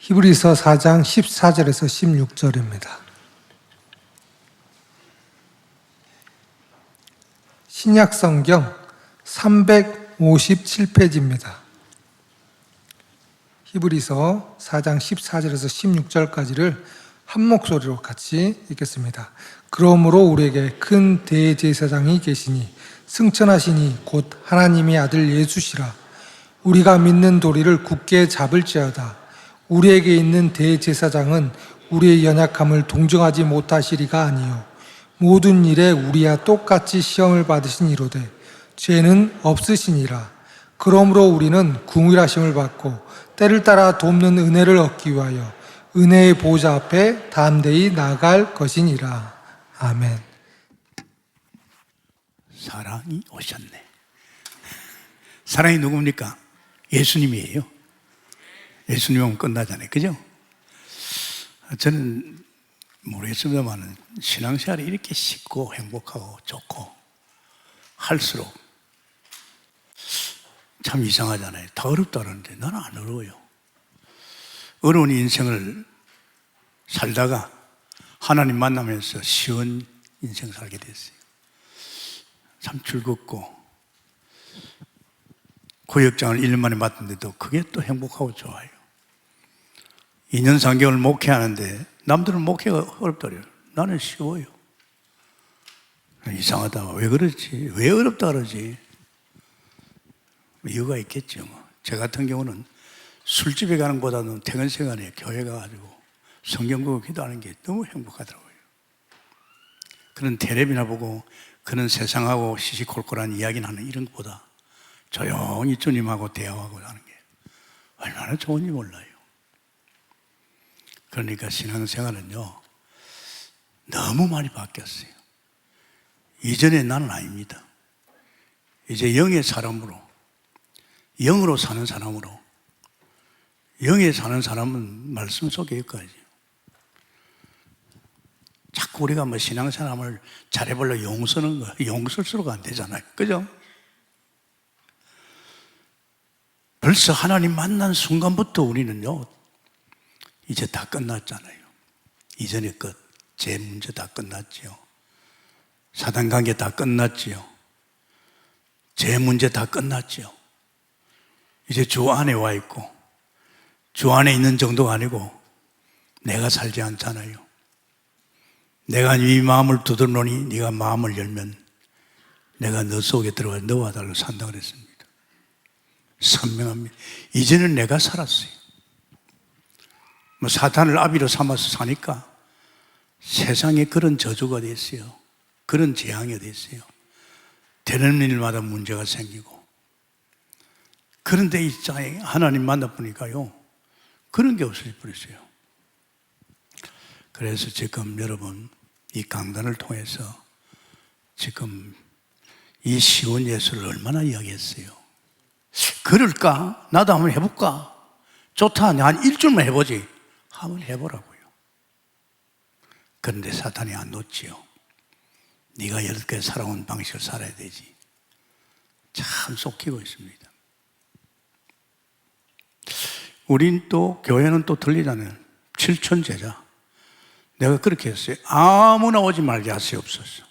히브리서 4장 14절에서 16절입니다. 신약성경 357페이지입니다. 히브리서 4장 14절에서 16절까지를 한 목소리로 같이 읽겠습니다. 그러므로 우리에게 큰 대제사장이 계시니 승천하시니 곧 하나님의 아들 예수시라. 우리가 믿는 도리를 굳게 잡을지어다. 우리에게 있는 대제사장은 우리의 연약함을 동정하지 못하시리가 아니요 모든 일에 우리와 똑같이 시험을 받으신 이로되 죄는 없으시니라. 그러므로 우리는 궁휼하심을 받고 때를 따라 돕는 은혜를 얻기 위하여 은혜의 보좌 앞에 담대히 나아갈 것이니라. 아멘. 사랑이 오셨네. 사랑이 누굽니까? 예수님이에요. 예수님 오면 끝나잖아요. 그죠? 저는 모르겠습니다만 신앙생활이 이렇게 쉽고 행복하고 좋고 할수록 참 이상하잖아요. 다 어렵다 그러는데 나는 안 어려워요. 어려운 인생을 살다가 하나님 만나면서 쉬운 인생 살게 됐어요. 참 즐겁고 구역장을 1년 만에 맡았는데도 그게 또 행복하고 좋아요. 2년 3개월 목회하는데 남들은 목회가 어렵더래요. 나는 쉬워요. 이상하다. 왜 그러지? 왜 어렵다 그러지? 이유가 있겠죠. 제 같은 경우는 술집에 가는 것보다는 퇴근 시간에 교회 가가지고 성경 보고 기도하는 게 너무 행복하더라고요. 그런 텔레비나 보고 그런 세상하고 시시콜콜한 이야기는 하는 이런 것보다 조용히 주님하고 대화하고 하는 게 얼마나 좋은지 몰라요. 그러니까 신앙생활은요 너무 많이 바뀌었어요. 이전에 나는 아닙니다. 이제 영의 사람으로, 영으로 사는 사람으로, 영에 사는 사람은 말씀 속에 여기까지. 자꾸 우리가 뭐 신앙생활을 잘해보려 용 쓰는 거, 용 쓸수록 안 되잖아요. 그죠? 벌써 하나님 만난 순간부터 우리는요 이제 다 끝났잖아요. 이전의 것, 제 문제 다 끝났지요. 사단 관계 다 끝났지요. 제 문제 다 끝났지요. 이제 주 안에 와 있고 주 안에 있는 정도가 아니고 내가 살지 않잖아요. 내가 네 마음을 두드러노니 네가 마음을 열면 내가 너 속에 들어가 너와 달로 산다 그랬습니다. 선명합니다. 이제는 내가 살았어요. 뭐 사탄을 아비로 삼아서 사니까 세상에 그런 저주가 됐어요. 그런 재앙이 됐어요. 되는 일마다 문제가 생기고. 그런데 있잖아요. 하나님 만나보니까요 그런 게 없어져 버렸어요. 그래서 지금 여러분 이 강단을 통해서 지금 이 쉬운 예수를 얼마나 이야기했어요. 그럴까? 나도 한번 해볼까? 좋다. 한 일주일만 해보지. 한번 해보라고요. 그런데 사탄이 안 놓지요. 네가 이렇게 살아온 방식을 살아야 되지. 참 속히고 있습니다. 우린 또 교회는 또 들리잖아요. 7천 제자. 내가 그렇게 했어요. 아무나 오지 말게 하시옵소서.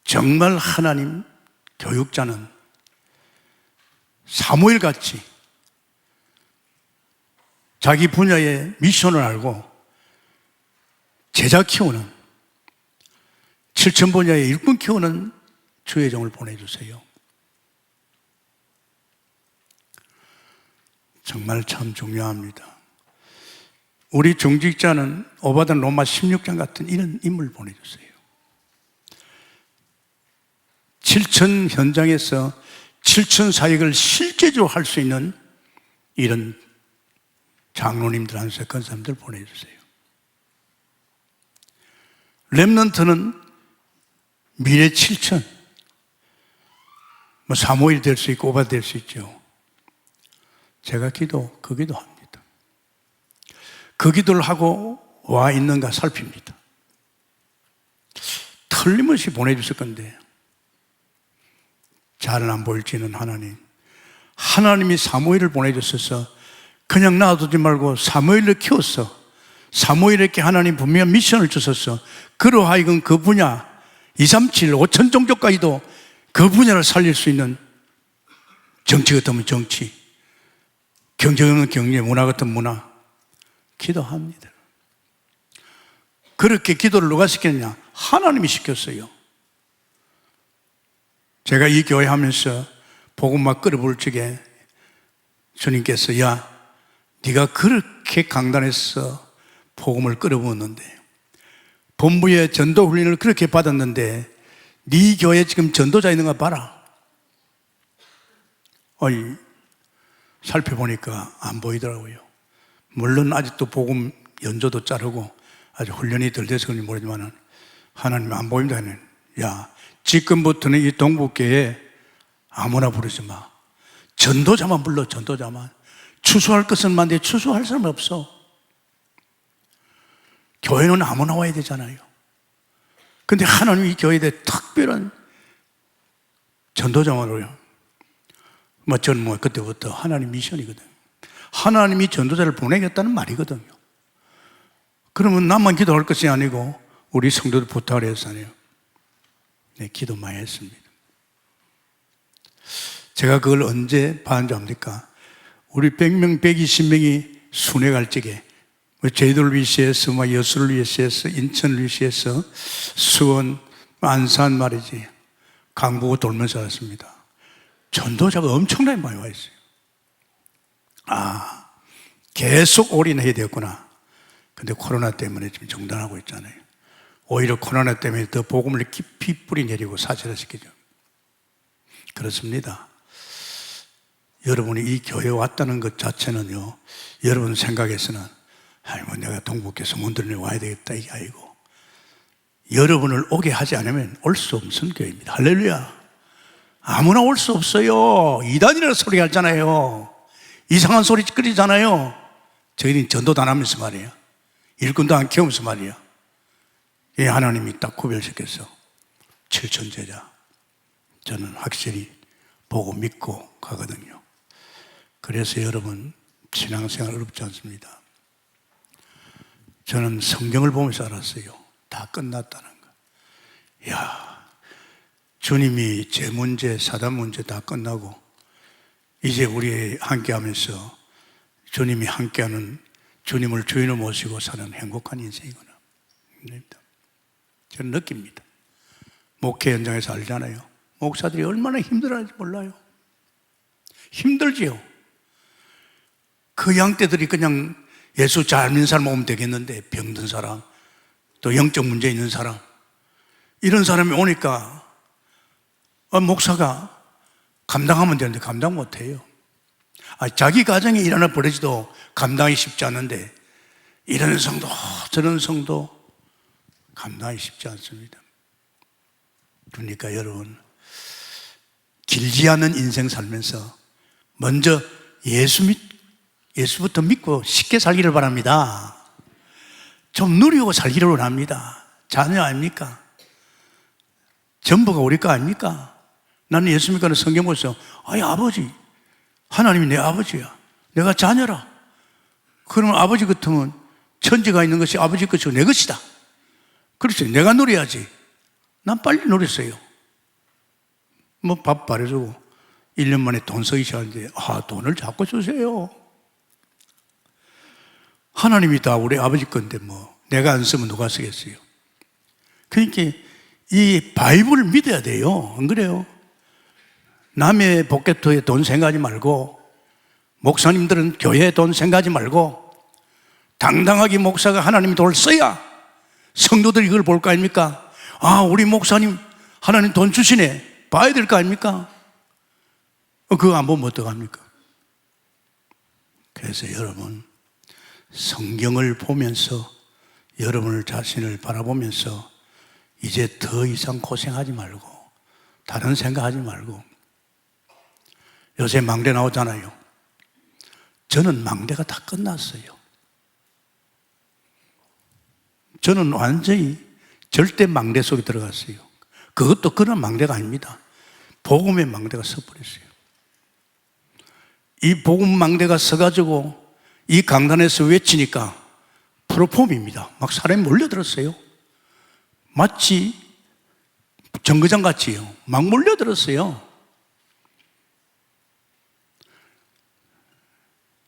정말 하나님 교육자는 사무엘같이 자기 분야의 미션을 알고 제자 키우는 7천 분야의 일꾼 키우는 주의 종을 보내주세요. 정말 참 중요합니다. 우리 중직자는 오바단 로마 16장 같은 이런 인물 보내주세요. 7천 현장에서 7천 사역을 실제적으로 할 수 있는 이런 장로님들, 안색한 사람들 보내주세요. 렘넌트는 미래 7천, 뭐 사무엘 될 수 있고 오바 될 수 있죠. 제가 그 기도합니다. 그 기도를 하고 와 있는가 살핍니다. 틀림없이 보내주실 건데 잘 안 보일지는 하나님이 사무엘을 보내주셔서 그냥 놔두지 말고 사무엘을 키웠어. 사무엘에게 하나님 분명한 미션을 주셨어. 그로 하여금 그 분야 237, 5천 종족까지도 그 분야를 살릴 수 있는 정치 같으면 정치, 경제 같으면 경제, 문화 같으면 문화. 기도합니다. 그렇게 기도를 누가 시켰냐? 하나님이 시켰어요. 제가 이 교회 하면서 복음만 끓여볼 적에 주님께서 야, 네가 그렇게 강단에서 복음을 끓여부었는데 본부의 전도 훈련을 그렇게 받았는데 네 교회에 지금 전도자 있는 거 봐라. 어이, 살펴보니까 안 보이더라고요. 물론 아직도 복음 연조도 자르고 아주 훈련이 덜 돼서 그런지 모르지만 하나님이 안 보인다. 야, 지금부터는 이 동북교회에 아무나 부르지 마. 전도자만 불러, 전도자만. 추수할 것은 많은데 추수할 사람 없어. 교회는 아무나 와야 되잖아요. 근데 하나님이 이 교회에 대해 특별한 전도자만으로요. 저는 그때부터 하나님 미션이거든요. 하나님이 전도자를 보내겠다는 말이거든요. 그러면 나만 기도할 것이 아니고 우리 성도들 부탁을 했잖아요. 네, 기도 많이 했습니다. 제가 그걸 언제 받은 줄 압니까? 우리 100명, 120명이 순회 갈 적에 제주도를 위시해서, 여수를 위시해서, 인천을 위시해서, 수원, 안산 말이지 강북을 돌면서 왔습니다. 전도자가 엄청나게 많이 와 있어요. 아, 계속 올인해야 되었구나. 근데 코로나 때문에 지금 중단하고 있잖아요. 오히려 코로나 때문에 더 복음을 깊이 뿌리 내리고 사실화시키죠. 그렇습니다. 여러분이 이 교회에 왔다는 것 자체는요, 여러분 생각에서는 아이고 내가 동북에서 문들에 와야 되겠다 이게 아니고, 여러분을 오게 하지 않으면 올 수 없는 교회입니다. 할렐루야. 아무나 올 수 없어요. 이단이라는 소리 하잖아요. 이상한 소리 끓이잖아요. 저희는 전도도 안 하면서 말이에요. 일꾼도 안 키우면서 말이에요. 이 하나님이 딱 구별시켜서 7천 제자 저는 확실히 보고 믿고 가거든요. 그래서 여러분 신앙생활 어렵지 않습니다. 저는 성경을 보면서 알았어요. 다 끝났다는 거. 이야, 주님이 제 문제, 사단 문제 다 끝나고 이제 우리 함께하면서 주님이 함께하는, 주님을 주인으로 모시고 사는 행복한 인생이구나. 저는 느낍니다. 목회 현장에서 알잖아요. 목사들이 얼마나 힘들어하는지 몰라요. 힘들지요. 그 양떼들이 그냥 예수 잘 믿는 사람 오면 되겠는데, 병든 사람, 또 영적 문제 있는 사람, 이런 사람이 오니까 목사가 감당하면 되는데 감당 못해요. 자기 가정에 일 하나 벌어지도 감당이 쉽지 않은데 이런 성도 저런 성도 감당이 쉽지 않습니다. 그러니까 여러분, 길지 않은 인생 살면서 먼저 예수부터 믿고 쉽게 살기를 바랍니다. 좀 누리고 살기를 원합니다. 자녀 아닙니까? 전부가 우리 거 아닙니까? 나는 예수 믿고는 성경 보면서 아버지, 하나님이 내 아버지야. 내가 자녀라. 그러면 아버지 같으면 천지가 있는 것이 아버지 것이고 내 것이다. 그렇지, 내가 누려야지. 난 빨리 누렸어요. 밥 바래주고 1년 만에 돈 쓰기 시작하는데 돈을 자꾸 주세요. 하나님이 다 우리 아버지 건데 내가 안 쓰면 누가 쓰겠어요? 그러니까 이 바이블을 믿어야 돼요. 안 그래요? 남의 포켓토에 돈 생각하지 말고, 목사님들은 교회에 돈 생각하지 말고 당당하게 목사가 하나님의 돈을 써야 성도들이 이걸 볼 거 아닙니까? 우리 목사님 하나님 돈 주시네, 봐야 될 거 아닙니까? 그거 안 보면 어떡합니까? 그래서 여러분, 성경을 보면서 여러분을 자신을 바라보면서 이제 더 이상 고생하지 말고, 다른 생각하지 말고. 요새 망대 나오잖아요. 저는 망대가 다 끝났어요. 저는 완전히 절대 망대 속에 들어갔어요. 그것도 그런 망대가 아닙니다. 복음의 망대가 서버렸어요. 이 복음 망대가 서가지고 이 강단에서 외치니까 프로폼입니다. 막 사람이 몰려들었어요. 마치 정거장 같이요. 막 몰려들었어요.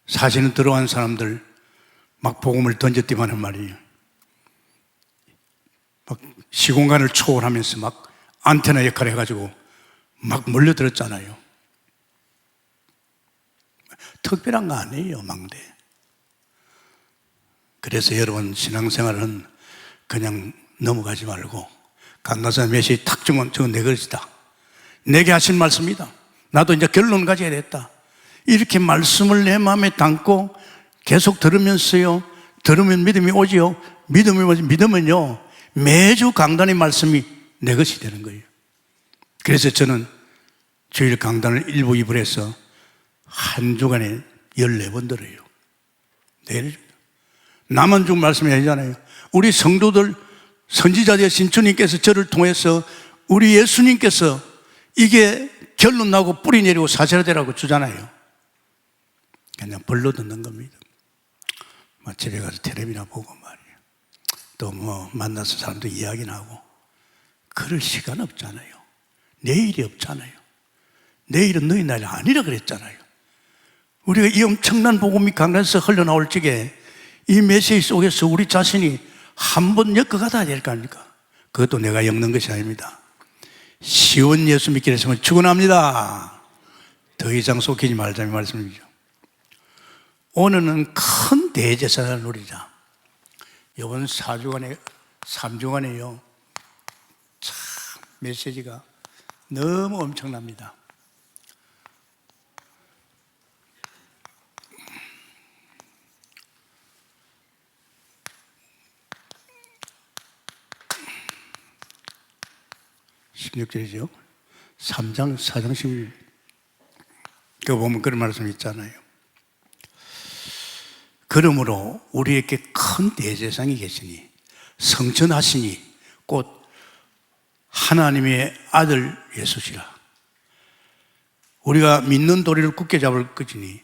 사실은 들어간 사람들 막 복음을 던졌더만 말이에요. 막 시공간을 초월하면서 막 안테나 역할을 해가지고 막 몰려들었잖아요. 특별한 거 아니에요, 망대. 그래서 여러분 신앙생활은 그냥 넘어가지 말고 강단사 메시지 탁 주면 저건 내 것이다. 내게 하신 말씀이다. 나도 이제 결론 가져야 됐다. 이렇게 말씀을 내 마음에 담고 계속 들으면서요. 들으면 믿음이 오지요. 믿으면요. 매주 강단의 말씀이 내 것이 되는 거예요. 그래서 저는 주일 강단을 1부, 2부를 해서 한 주간에 14번 들어요. 내일 나만 좀 말씀이 아니잖아요. 우리 성도들 선지자 되신 주님께서 저를 통해서 우리 예수님께서 이게 결론 나고 뿌리 내리고 사실화되라고 주잖아요. 그냥 벌로 듣는 겁니다. 집에 가서 텔레비나 보고 말이에요. 또 뭐 만나서 사람들 이야기나 하고 그럴 시간 없잖아요. 내일이 없잖아요. 내일은 너희 날이 아니라 그랬잖아요. 우리가 이 엄청난 복음이 강단에서 흘러나올 적에 이 메시지 속에서 우리 자신이 한 번 엮어가야 될 거 아닙니까? 그것도 내가 엮는 것이 아닙니다. 시온 예수 믿기를 했으면 축원합니다. 더 이상 속이지 말자는 말씀이죠. 오늘은 큰 대제사장을 누리자. 이번 3주간에요. 참 메시지가 너무 엄청납니다. (16절이죠) 3장 4장 16절 그 보면 그런 말씀이 있잖아요. 그러므로 우리에게 큰 대제사장이 계시니 성천하시니 곧 하나님의 아들 예수시라. 우리가 믿는 도리를 굳게 잡을 것이니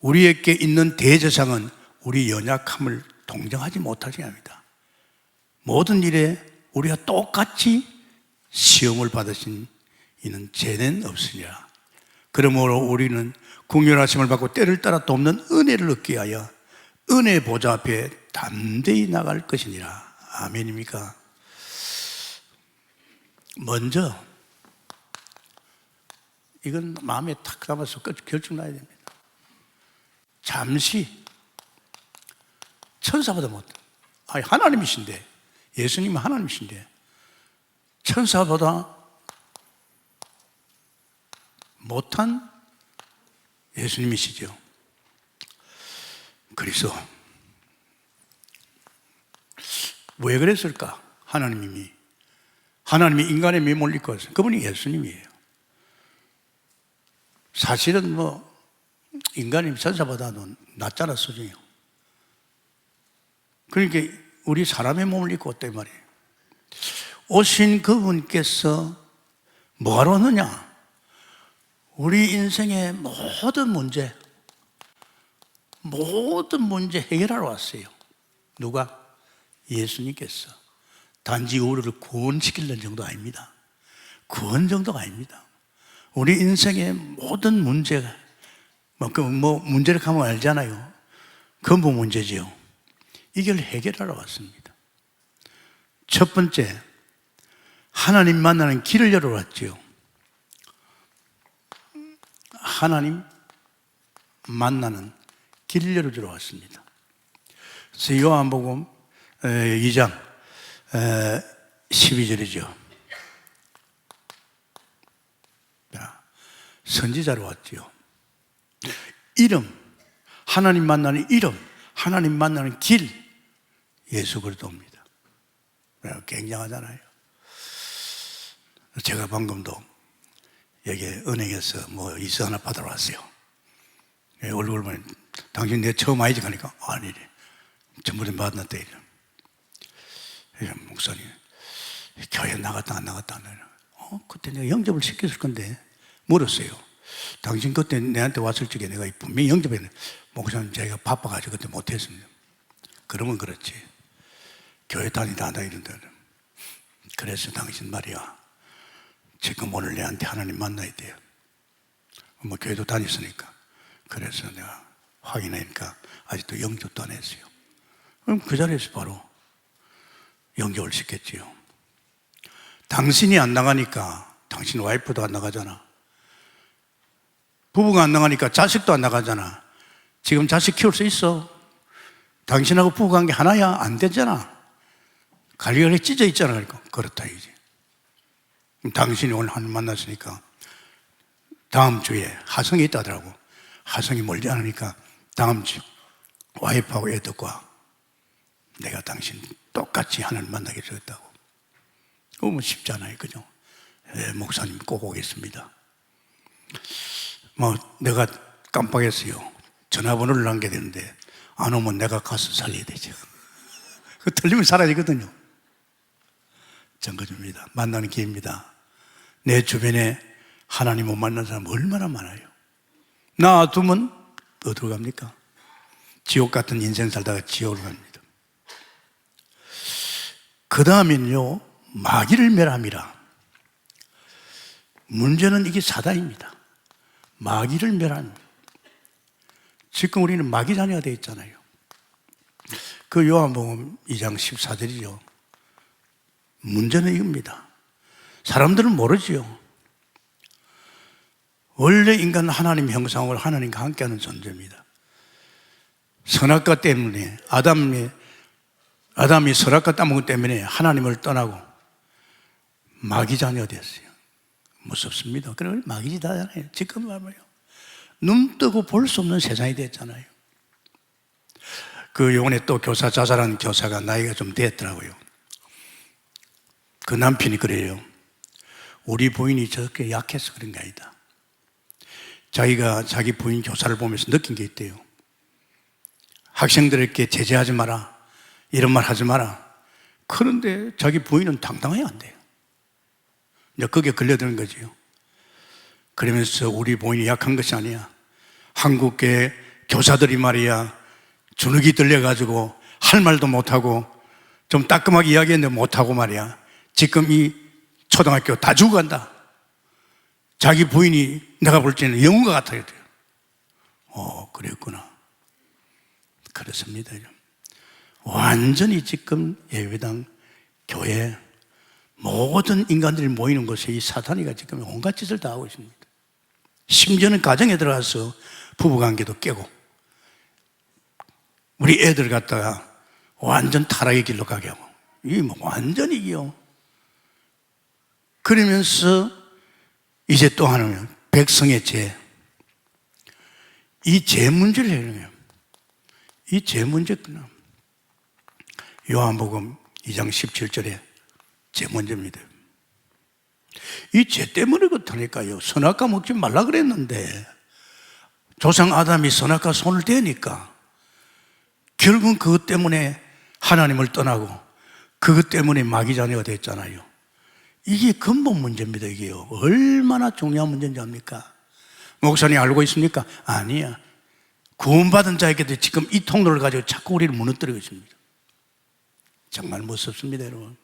우리에게 있는 대제사장은 우리 연약함을 동정하지 못하게 합니다. 모든 일에 우리가 똑같이 시험을 받으신 이는 죄는 없으니라. 그러므로 우리는 궁휼하심을 받고 때를 따라 돕는 은혜를 얻기 위하여 은혜 보좌 앞에 담대히 나갈 것이니라. 아멘입니까? 먼저 이건 마음에 탁 담아서 결정나야 됩니다. 잠시 천사보다 하나님이신데, 예수님은 하나님이신데 천사보다 못한 예수님이시죠. 그래서 왜 그랬을까? 하나님이 인간의 미모를 입고 왔어요. 그분이 예수님이에요. 사실은 인간이 천사보다도 낫잖아, 수준이요. 그러니까 우리 사람의 몸을 입고 왔단 말이에요. 오신 그분께서 뭐하러 왔느냐? 우리 인생의 모든 문제 해결하러 왔어요. 누가? 예수님께서. 단지 우리를 구원시키려는 정도 아닙니다. 구원 정도가 아닙니다. 우리 인생의 모든 문제가 문제를 가면 알잖아요. 근본 문제지요. 이걸 해결하러 왔습니다. 첫 번째, 하나님 만나는 길을 열어 왔지요. 하나님 만나는 길을 열어주러 왔습니다. 그래서 요한복음 2장 12절이죠. 선지자로 왔지요. 이름, 하나님 만나는 이름, 하나님 만나는 길, 예수 그리스도입니다. 굉장하잖아요. 제가 방금도 여기 은행에서 이서 하나 받으러 왔어요. 얼굴 보면 당신 내 처음 아이지 가니까 아니래. 전부터 받았대. 목사님 교회 나갔다 안 나갔다 하면 그때 내가 영접을 시켰을 건데 물었어요. 당신 그때 내한테 왔을 적에 내가 분명히 영접했는데 목사님 제가 바빠가지고 그때 못했습니다. 그러면 그렇지. 교회 다니다 이런데. 그래서 당신 말이야. 지금 오늘 내한테 하나님 만나야 돼요. 뭐 교회도 다녔으니까. 그래서 내가 확인하니까 아직도 영접도 안 했어요. 그럼 그 자리에서 바로 영접을 시켰지요. 당신이 안 나가니까 당신 와이프도 안 나가잖아. 부부가 안 나가니까 자식도 안 나가잖아. 지금 자식 키울 수 있어? 당신하고 부부관계 하나야? 안 되잖아. 갈리갈리 찢어 있잖아. 그러니까 그렇다 이제. 당신이 오늘 하나님 만났으니까 다음 주에 하성이 있다더라고. 하성이 멀지 않으니까 다음 주 와이프하고 애들과 내가 당신 똑같이 하나님 만나게 되었다고. 그거 뭐 쉽잖아요. 그죠? 네, 목사님 꼭 오겠습니다. 뭐 내가 깜빡했어요. 전화번호를 남겨야 되는데 안 오면 내가 가서 살려야 되죠. 그 틀리면 사라지거든요. 정거줍니다. 만나는 기회입니다. 내 주변에 하나님 못 만난 사람 얼마나 많아요. 놔두면 어디로 갑니까? 지옥 같은 인생 살다가 지옥으로 갑니다. 그 다음에는요, 마귀를 멸함이라. 문제는 이게 사단입니다. 마귀를 멸함. 지금 우리는 마귀 자녀가 되어 있잖아요. 그 요한복음 2장 14절이죠. 문제는 이겁니다. 사람들은 모르지요. 원래 인간은 하나님 형상으로 하나님과 함께하는 존재입니다. 선악과 때문에 아담이 선악과 따먹기 때문에 하나님을 떠나고 마귀 자녀가 됐어요. 무섭습니다. 그럼 마귀 자잖아요. 지금 말이에요. 눈 뜨고 볼 수 없는 세상이 됐잖아요. 그 요번에 또 교사 자살한 교사가 나이가 좀 됐더라고요. 그 남편이 그래요. 우리 부인이 저렇게 약해서 그런 게 아니다. 자기가 자기 부인 교사를 보면서 느낀 게 있대요. 학생들에게 제재하지 마라. 이런 말 하지 마라. 그런데 자기 부인은 당당해야 안 돼요. 이제 그게 걸려드는 거지요. 그러면서 우리 부인이 약한 것이 아니야. 한국계 교사들이 말이야. 주눅이 들려가지고 할 말도 못하고 좀 따끔하게 이야기했는데 못하고 말이야. 지금 이 초등학교 다 죽어간다. 자기 부인이 내가 볼 때는 영웅과 같아야 돼요. 그랬구나. 그렇습니다. 완전히 지금 예배당, 교회, 모든 인간들이 모이는 곳에 이 사탄이가 지금 온갖 짓을 다 하고 있습니다. 심지어는 가정에 들어가서 부부관계도 깨고 우리 애들 갖다가 완전 타락의 길로 가게 하고 이게 뭐 완전히 이요. 그러면서 이제 또 하나는 백성의 죄. 이 죄 문제를 해결해요. 이 죄 문제구나. 요한복음 2장 17절에 죄 문제입니다. 이 죄 때문에 그렇다니까요. 선악과 먹지 말라 그랬는데 조상 아담이 선악과 손을 대니까 결국은 그것 때문에 하나님을 떠나고 그것 때문에 마귀 자녀가 됐잖아요. 이게 근본 문제입니다. 이게요. 얼마나 중요한 문제인지 압니까? 목사님 알고 있습니까? 아니야. 구원받은 자에게도 지금 이 통로를 가지고 자꾸 우리를 무너뜨리고 있습니다. 정말 무섭습니다, 여러분.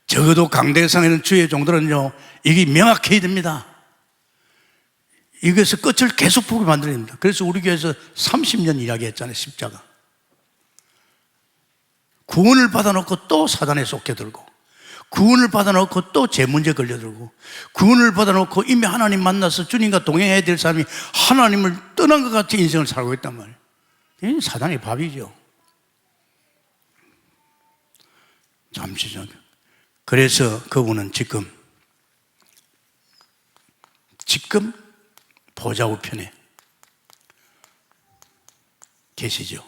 적어도 강대상에는 주의 종들은요, 이게 명확해야 됩니다. 이것을 끝을 계속 보게 만들어야 됩니다. 그래서 우리 교회에서 30년 이야기했잖아요, 십자가. 구원을 받아놓고 또 사단에 속게들고, 구원을 받아놓고 또 죄 문제 걸려들고, 구원을 받아놓고 이미 하나님 만나서 주님과 동행해야 될 사람이 하나님을 떠난 것 같이 인생을 살고 있단 말이에요. 이게 사단의 밥이죠. 잠시 전. 그래서 그분은 지금 보좌 우편에 계시죠.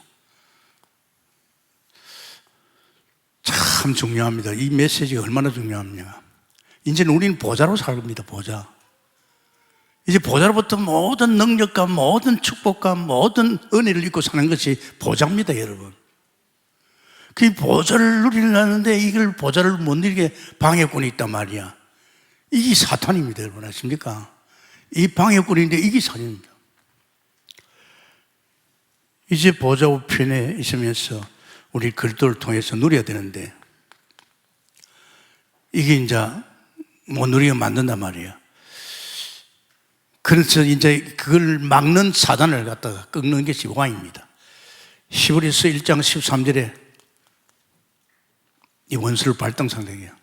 참 중요합니다. 이 메시지가 얼마나 중요합니까? 이제는 우리는 보좌로 살겁니다. 보좌. 이제 보좌로부터 모든 능력과 모든 축복과 모든 은혜를 입고 사는 것이 보좌입니다, 여러분. 그 보좌를 누리려는데 이걸 보좌를 못 누리게 방해꾼이 있단 말이야. 이게 사탄입니다. 여러분 아십니까? 이 방해꾼인데 이게 사탄입니다. 이제 보좌 우편에 있으면서 우리 그리스도를 통해서 누려야 되는데 이게 이제 못 누리게 만든단 말이에요. 그래서 이제 그걸 막는 사단을 갖다가 꺾는 것이 왕입니다. 히브리서 1장 13절에 이 원수를 발등상대해요.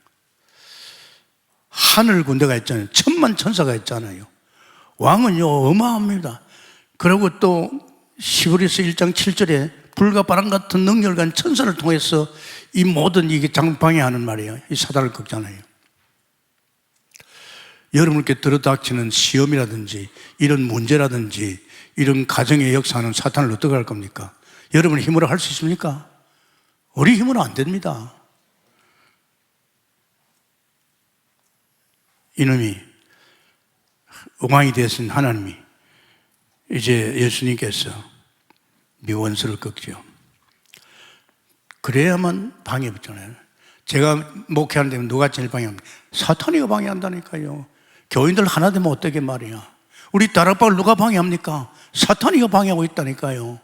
하늘 군대가 있잖아요. 천만 천사가 있잖아요. 왕은요 어마합니다. 그리고 또 히브리서 1장 7절에 불과 바람 같은 능력한 천사를 통해서 이 모든 이게 장방해하는 말이에요. 이 사단을 꺾잖아요. 여러분께 들어닥치는 시험이라든지 이런 문제라든지 이런 가정의 역사는 사탄을 어떻게 할 겁니까? 여러분 힘으로 할 수 있습니까? 우리 힘으로 안 됩니다. 이놈이 왕이 되신 하나님이 이제 예수님께서 미원수를 꺾죠. 그래야만 방해했잖아요. 제가 목회하는데 누가 제일 방해합니까? 사탄이가 방해한다니까요. 교인들 하나 되면 어떻게 말이야. 우리 다락방을 누가 방해합니까? 사탄이가 방해하고 있다니까요.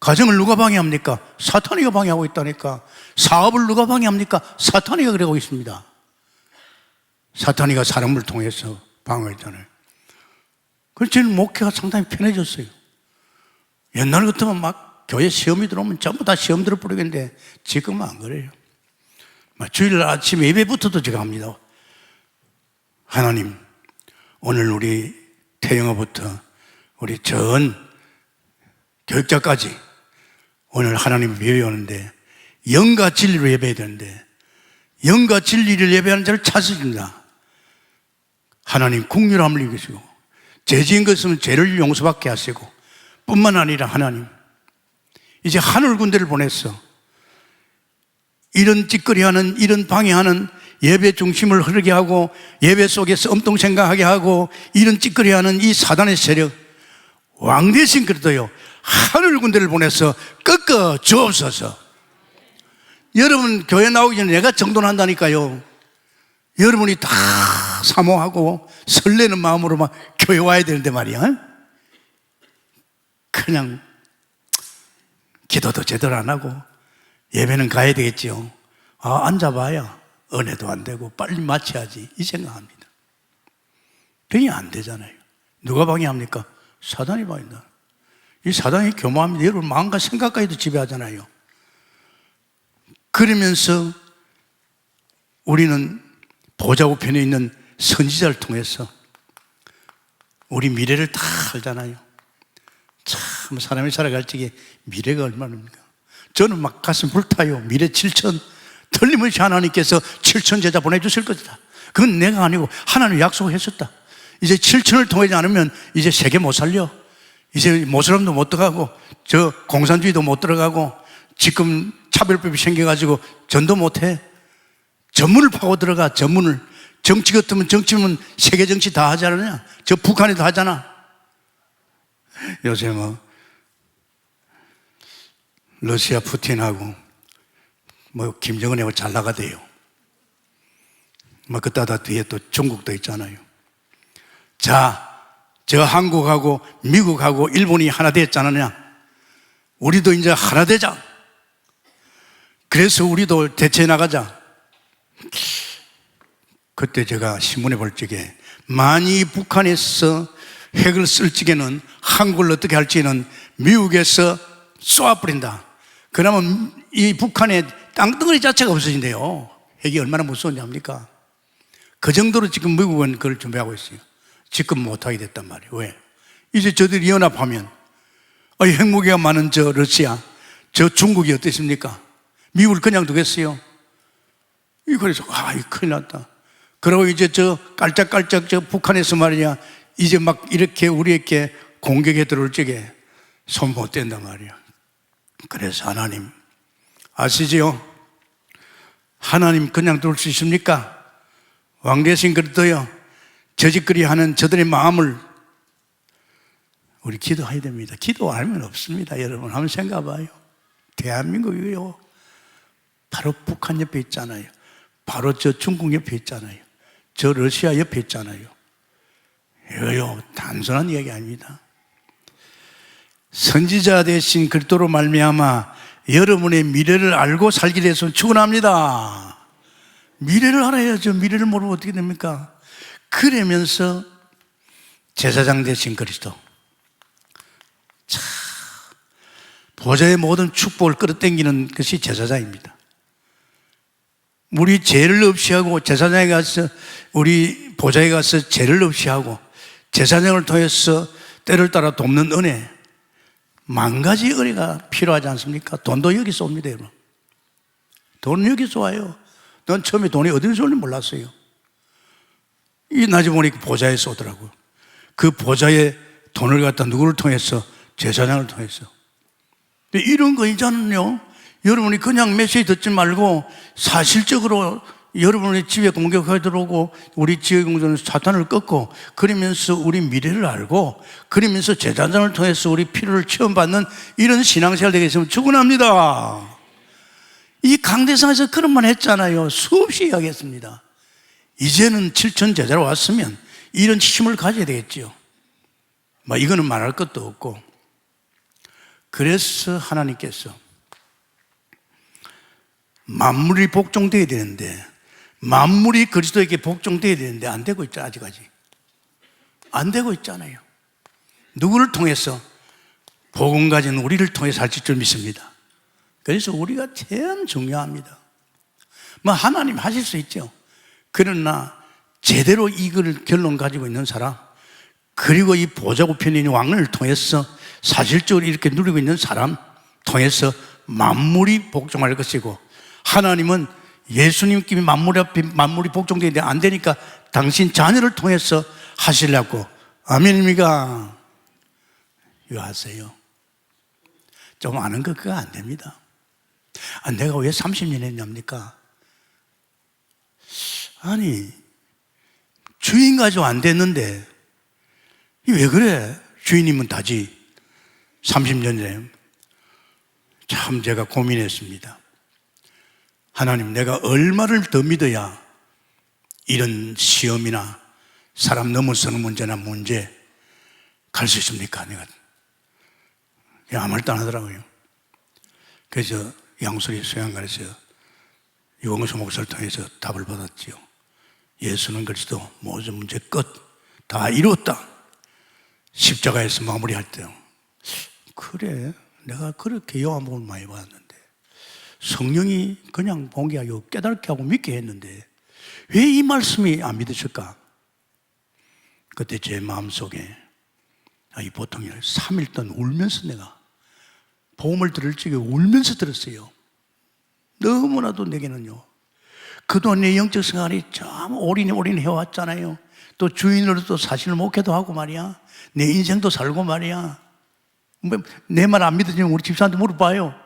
가정을 누가 방해합니까? 사탄이가 방해하고 있다니까. 사업을 누가 방해합니까? 사탄이가 그러고 있습니다. 사탄이가 사람을 통해서 방해했잖아요. 그래서 저는 목회가 상당히 편해졌어요. 옛날 같으면 막 교회 시험이 들어오면 전부 다 시험 들어버리겠는데 지금은 안 그래요. 주일 아침 예배부터도 제가 합니다. 하나님, 오늘 우리 태영아부터 우리 전 교육자까지 오늘 하나님 예배하는데 영과 진리로 예배해야 되는데 영과 진리를 예배하는 자를 찾으십니다. 하나님 긍휼함을 이기시고 죄 지은 것은 죄를 용서받게 하시고 뿐만 아니라 하나님 이제 하늘 군대를 보냈어. 이런 찌꺼리하는 이런 방해하는 예배 중심을 흐르게 하고 예배 속에서 엄청 생각하게 하고 이런 찌꺼리하는 이 사단의 세력 왕 대신 그래도요 하늘 군대를 보내서 꺾어 주옵소서. 여러분 교회 나오기 전에 내가 정돈한다니까요. 여러분이 다 사모하고 설레는 마음으로 막 교회 와야 되는데 말이야. 그냥 기도도 제대로 안 하고 예배는 가야 되겠지요. 앉아봐야 은혜도 안 되고 빨리 마쳐야지 이 생각합니다. 그게 안 되잖아요. 누가 방해합니까? 사단이 방해한다. 이 사단이 교만합니다. 여러분 마음과 생각까지도 지배하잖아요. 그러면서 우리는 보좌 우편에 있는 선지자를 통해서 우리 미래를 다 알잖아요. 참 사람이 살아갈 적에 미래가 얼마입니까? 저는 막 가슴 불타요. 미래 7천 틀림없이 하나님께서 7천 제자 보내주실 것이다. 그건 내가 아니고 하나님 약속했었다. 이제 7천을 통하지 않으면 이제 세계 못 살려. 이제 모슬람도 못 들어가고 저 공산주의도 못 들어가고 지금 차별법이 생겨가지고 전도 못해. 전문을 파고 들어가. 전문을. 정치 같으면 정치면 세계 정치 다 하지 않느냐. 저 북한에도 하잖아. 요새 뭐 러시아 푸틴하고 뭐 김정은하고 잘 나가대요. 뭐 그따다 뒤에 또 중국도 있잖아요. 자, 저 한국하고 미국하고 일본이 하나 됐잖느냐. 우리도 이제 하나 되자. 그래서 우리도 대처해 나가자. 그때 제가 신문에 볼 적에 만이 북한에서 핵을 쓸 적에는 한국을 어떻게 할지는 미국에서 쏘아버린다. 그러면 이 북한의 땅덩어리 자체가 없어진대요. 핵이 얼마나 무서운지 압니까? 그 정도로 지금 미국은 그걸 준비하고 있어요. 지금 못하게 됐단 말이에요. 왜? 이제 저들이 연합하면 핵무기가 많은 저 러시아, 저 중국이 어떻습니까? 미국을 그냥 두겠어요? 그래서 이거 큰일 났다. 그리고 이제 저 깔짝깔짝 저 북한에서 말이야 이제 막 이렇게 우리에게 공격에 들어올 적에 손 못 댄단 말이야. 그래서 하나님 아시지요? 하나님 그냥 둘 수 있습니까? 왕 대신 그래도요 저짓거리 하는 저들의 마음을 우리 기도해야 됩니다. 기도 안 하면 없습니다. 여러분 한번 생각해 봐요. 대한민국이요 바로 북한 옆에 있잖아요. 바로 저 중국 옆에 있잖아요. 저 러시아 옆에 있잖아요. 이거요, 단순한 이야기 아닙니다. 선지자 되신 그리스도로 말미암아 여러분의 미래를 알고 살기 위해서 축원합니다. 미래를 알아야죠. 미래를 모르면 어떻게 됩니까? 그러면서 제사장 되신 그리스도, 참 보좌의 모든 축복을 끌어당기는 것이 제사장입니다. 우리 죄를 없이 하고 제사장에 가서, 우리 보좌에 가서 죄를 없이 하고 제사장을 통해서 때를 따라 돕는 은혜, 만 가지 은혜가 필요하지 않습니까? 돈도 여기서 옵니다, 여러분. 돈은 여기서 와요. 난 처음에 돈이 어디서 오는지 몰랐어요. 이 나중에 보니까 보좌에서 오더라고요. 그 보좌에 돈을 갖다 누구를 통해서? 제사장을 통해서. 이런 거 이제는요, 여러분이 그냥 메시지 듣지 말고 사실적으로 여러분의 집에 공격하게 들어오고 우리 지역 공동체는 사탄을 꺾고, 그러면서 우리 미래를 알고, 그러면서 제사장을 통해서 우리 필요를 체험받는 이런 신앙생활 되게 있으면 축원합니다. 이 강대상에서 그런 말 했잖아요. 수없이 이야기했습니다. 이제는 7천 제자로 왔으면 이런 힘을 가져야 되겠지요. 이거는 말할 것도 없고. 그래서 하나님께서 만물이 복종되어야 되는데, 만물이 그리스도에게 복종되어야 되는데 안 되고 있죠. 아직까지 안 되고 있잖아요. 누구를 통해서? 복음 가진 우리를 통해서 할 줄 믿습니다. 그래서 우리가 참 중요합니다. 하나님 하실 수 있죠. 그러나 제대로 이걸 결론 가지고 있는 사람, 그리고 이 보좌우편인 왕을 통해서 사실적으로 이렇게 누리고 있는 사람 통해서 만물이 복종할 것이고, 하나님은 예수님께 만물이 복종되는데 안 되니까 당신 자녀를 통해서 하시려고. 아멘입니까? 이거 아세요? 좀 아는 거 그거 안 됩니다. 내가 왜 30년 했냐입니까? 아니, 주인 가지고 안 됐는데 왜 그래? 주인이면 다지. 30년 전에 참 제가 고민했습니다. 하나님, 내가 얼마를 더 믿어야 이런 시험이나 사람 넘어서는 문제 갈 수 있습니까? 내가 아무 말도 안 하더라고요. 그래서 양수리 수양관에서 유광수 목사를 통해서 답을 받았지요. 예수는 그리스도, 모든 문제 끝, 다 이루었다. 십자가에서 마무리할 때요. 그래, 내가 그렇게 요한복음을 많이 봤는데 성령이 그냥 본 게 아니고 깨닫게 하고 믿게 했는데 왜 이 말씀이 안 믿어질까? 그때 제 마음속에 이 보통이 3일 동안 울면서 내가 복음을 들을 적에 울면서 들었어요. 너무나도 내게는요, 그동안 내 영적 생활이 참 올인 해왔잖아요. 또 주인으로도 사실을 목회도 하고 말이야, 내 인생도 살고 말이야. 내 말 안 믿어지면 우리 집사한테 물어봐요.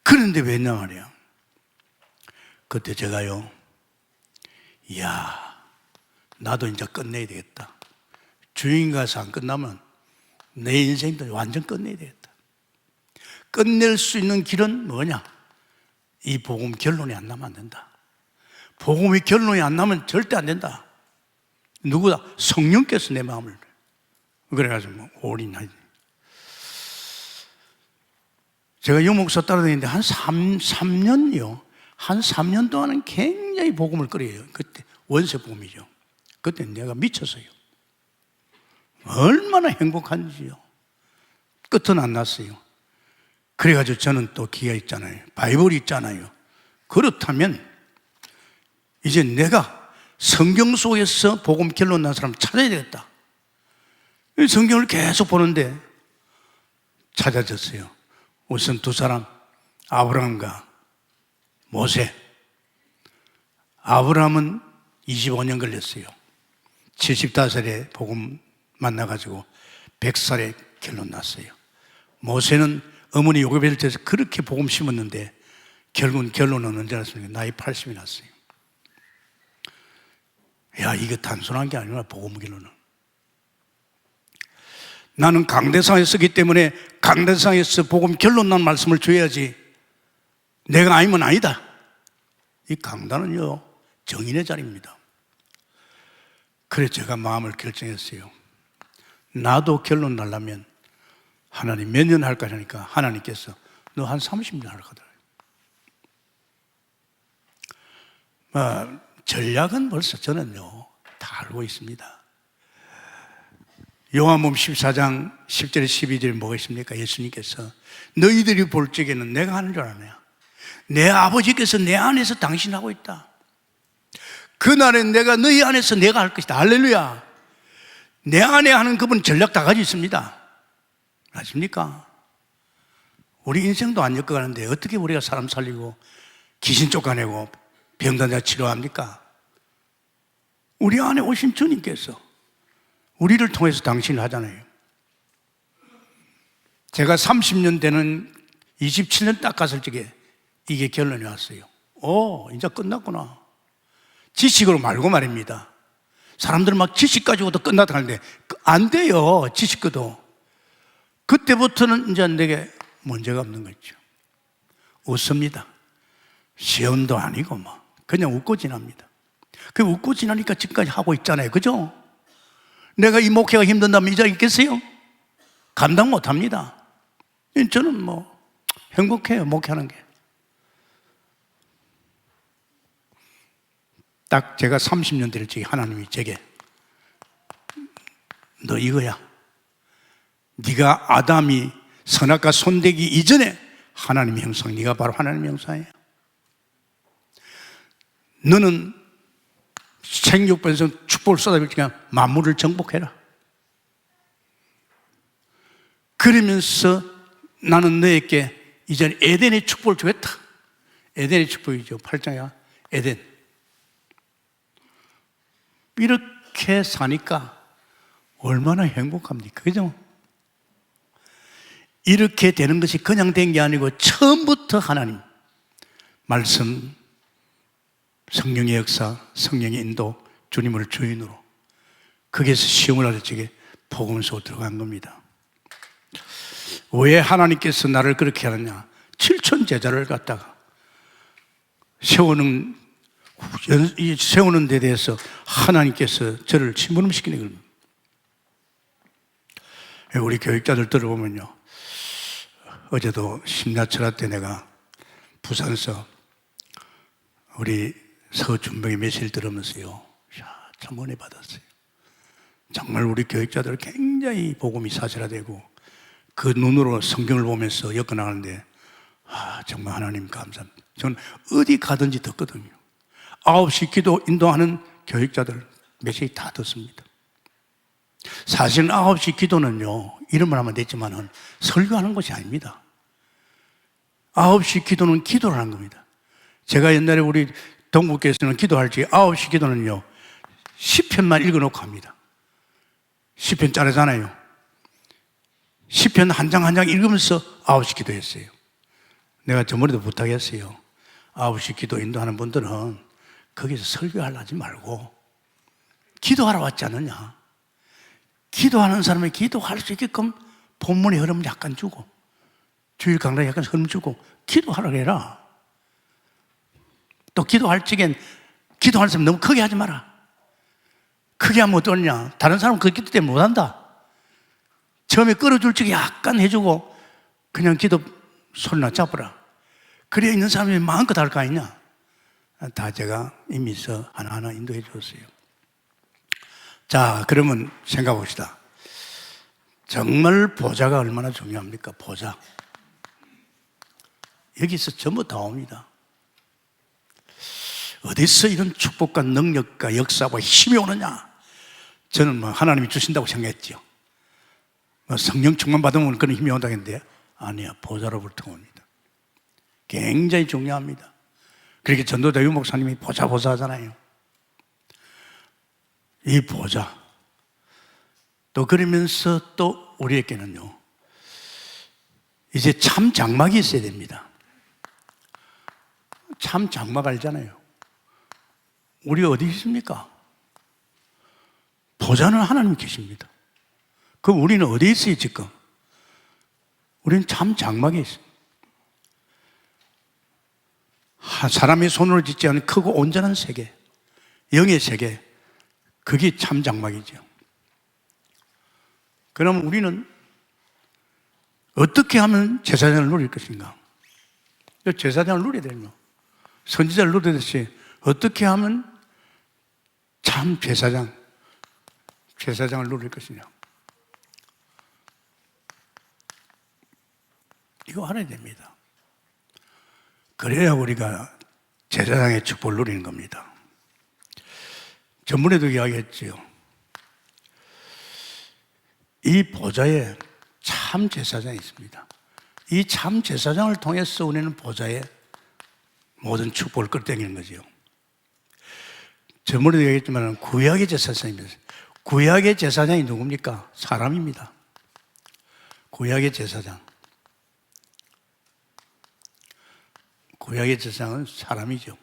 그런데 왜냐 말이야, 그때 제가요, 이야, 나도 이제 끝내야 되겠다. 주인 가서 안 끝나면 내 인생도 완전 끝내야 되겠다. 끝낼 수 있는 길은 뭐냐? 이 복음 결론이 안 나면 안 된다. 복음이 결론이 안 나면 절대 안 된다. 누구다? 성령께서 내 마음을. 그래가지고 올인하지. 제가 영목사 따라다니는데 한 3년이요. 한 3년 동안은 굉장히 복음을 끓여요. 그때 원세 복음이죠. 그때 내가 미쳤어요. 얼마나 행복한지요. 끝은 안 났어요. 그래가지고 저는 또 기가 있잖아요. 바이블이 있잖아요. 그렇다면 이제 내가 성경 속에서 복음 결론 난 사람 찾아야 되겠다. 성경을 계속 보는데 찾아졌어요. 우선 두 사람, 아브라함과 모세. 아브라함은 25년 걸렸어요. 75살에 복음 만나가지고 100살에 결론 났어요. 모세는 어머니 요괴벨 때에서 그렇게 복음 심었는데 결국은 결론은 언제 났습니까? 나이 80이 났어요. 야, 이게 단순한 게 아니라 복음 결론은. 나는 강대상에 쓰기 때문에 강대상에서 복음 결론 난 말씀을 줘야지 내가 아니면 아니다. 이 강단은요, 정인의 자리입니다. 그래서 제가 마음을 결정했어요. 나도 결론 날라면 하나님 몇 년 할까 하니까 하나님께서 너 한 30년 할 거다. 전략은 벌써 저는요 다 알고 있습니다. 요한복음 14장 10절에 12절에 뭐가 있습니까? 예수님께서 너희들이 볼 적에는 내가 하는 줄 아냐? 내 아버지께서 내 안에서 당신하고 있다. 그날엔 내가 너희 안에서 내가 할 것이다. 할렐루야. 내 안에 하는 그분 전략 다 가지고 있습니다. 아십니까? 우리 인생도 안 엮어가는데 어떻게 우리가 사람 살리고 귀신 쫓아내고 병단자 치료합니까? 우리 안에 오신 주님께서 우리를 통해서 당신을 하잖아요. 제가 30년 되는 27년 딱 갔을 적에 이게 결론이 왔어요. 이제 끝났구나. 지식으로 말고 말입니다. 사람들은 막 지식 가지고도 끝났다 하는데 안 돼요. 지식도. 그때부터는 이제 내게 문제가 없는 거죠. 웃습니다. 시험도 아니고 그냥 웃고 지납니다. 그 웃고 지나니까 지금까지 하고 있잖아요. 그죠? 내가 이 목회가 힘든다면 이 자리에 있겠어요? 감당 못 합니다. 저는 행복해요. 목회하는 게. 딱 제가 30년 될 적에 하나님이 제게 너 이거야. 네가 아담이 선악과 손대기 이전에 하나님의 형상, 네가 바로 하나님의 형상이에요. 너는 생육변성 축복을 쏟아질 테니까 만물을 정복해라. 그러면서 나는 너에게 이제 에덴의 축복을 주겠다. 에덴의 축복이죠. 8장이야. 에덴. 이렇게 사니까 얼마나 행복합니까? 그죠? 이렇게 되는 것이 그냥 된 게 아니고 처음부터 하나님 말씀, 성령의 역사, 성령의 인도, 주님을 주인으로 거기에서 시험을 할 적에 복음을 쏘고 들어간 겁니다. 왜 하나님께서 나를 그렇게 하느냐? 7천 제자를 갖다가 세우는 데 대해서 하나님께서 저를 심부름시키는 겁니다. 우리 교육자들 들어보면요, 어제도 심야철화 때 내가 부산서 우리 서준병의 메시지를 들으면서요, 참 은혜 받았어요. 정말 우리 교육자들 굉장히 복음이 사실화되고 그 눈으로 성경을 보면서 엮어나가는데 정말 하나님 감사합니다. 저는 어디 가든지 듣거든요. 9시 기도 인도하는 교육자들 메시지 다 듣습니다. 사실은 9시 기도는요, 이름을 하면 됐지만은 설교하는 것이 아닙니다. 9시 기도는 기도를 하는 겁니다. 제가 옛날에 우리 동국교에서는 기도할 때 9시 기도는요, 10편만 읽어놓고 합니다. 10편 짜르잖아요. 10편 한 장 한 장 읽으면서 9시 기도했어요. 내가 저번에도 부탁했어요. 9시 기도 인도하는 분들은 거기서 설교하려 하지 말고 기도하러 왔지 않느냐. 기도하는 사람이 기도할 수 있게끔 본문의 흐름 약간 주고 주일 강단 약간 흐름 주고 기도하라 해라. 또 기도할 적엔 기도하는 사람 너무 크게 하지 마라. 크게 하면 어떠냐. 다른 사람은 그 기도 때문에 못한다. 처음에 끌어줄 적에 약간 해주고 그냥 기도 소리나 잡으라. 그래야 있는 사람이 마음껏 할 거 아니냐. 다 제가 이미서 하나하나 인도해 줬어요. 자, 그러면 생각해 봅시다. 정말 보좌가 얼마나 중요합니까? 보좌. 여기서 전부 다 옵니다. 어디서 이런 축복과 능력과 역사와 힘이 오느냐? 저는 하나님이 주신다고 생각했죠. 성령 충만 받으면 그런 힘이 온다고 했는데 아니야, 보좌로부터 옵니다. 굉장히 중요합니다. 그렇게 전도자 유 목사님이 보좌 하잖아요. 이 보좌. 또 그러면서 또 우리에게는요, 이제 참 장막이 있어야 됩니다. 참 장막 알잖아요. 우리 어디 있습니까? 보좌는 하나님 계십니다. 그럼 우리는 어디에 있어요, 지금? 우리는 참 장막에 있어요. 사람의 손으로 짓지 않은 크고 온전한 세계. 영의 세계, 그게 참 장막이죠. 그럼 우리는 어떻게 하면 제사장을 누릴 것인가? 제사장을 누려야 되면 선지자를 누리듯이 어떻게 하면 참 제사장을 누릴 것이냐? 이거 알아야 됩니다. 그래야 우리가 제사장의 축복을 누리는 겁니다. 전번에도 이야기했지요. 이 보좌에 참 제사장이 있습니다. 이 참 제사장을 통해서 우리는 보좌에 모든 축복을 끌어당기는 거죠. 전번에도 얘기했지만 구약의 제사장입니다. 구약의 제사장이 누굽니까? 사람입니다. 구약의 제사장. 구약의 제사장은 사람이죠.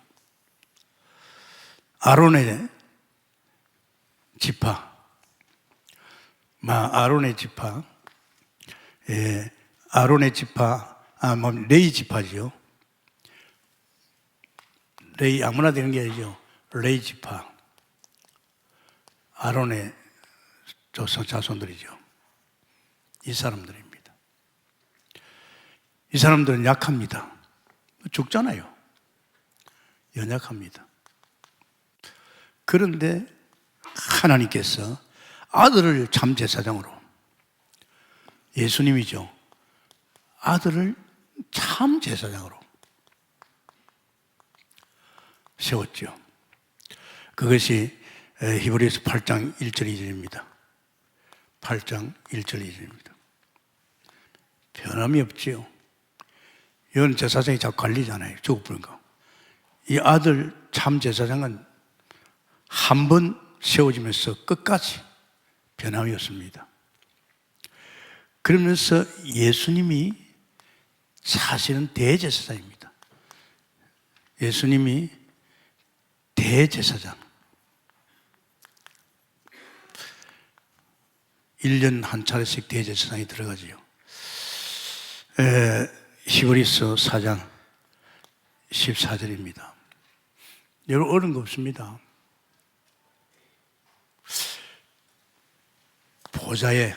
아론의 지파, 레이 지파죠. 레이 아무나 되는 게 아니죠. 레이 지파, 아론의 자손들이죠. 이 사람들입니다. 이 사람들은 약합니다. 죽잖아요. 연약합니다. 그런데 하나님께서 아들을 참 제사장으로, 예수님이죠. 아들을 참 제사장으로 세웠죠. 그것이 히브리서 8장 1절 2절입니다. 8장 1절 2절입니다. 변함이 없지요. 이건 제사장이 자꾸 관리잖아요. 죽어버린가. 이 아들 참 제사장은 한 번 세워지면서 끝까지 변함이 없습니다. 그러면서 예수님이 사실은 대제사장입니다. 예수님이 대제사장. 1년 한 차례씩 대제사장이 들어가지요. 히브리서 4장 14절입니다. 여러분 어려운 거 없습니다. 보좌에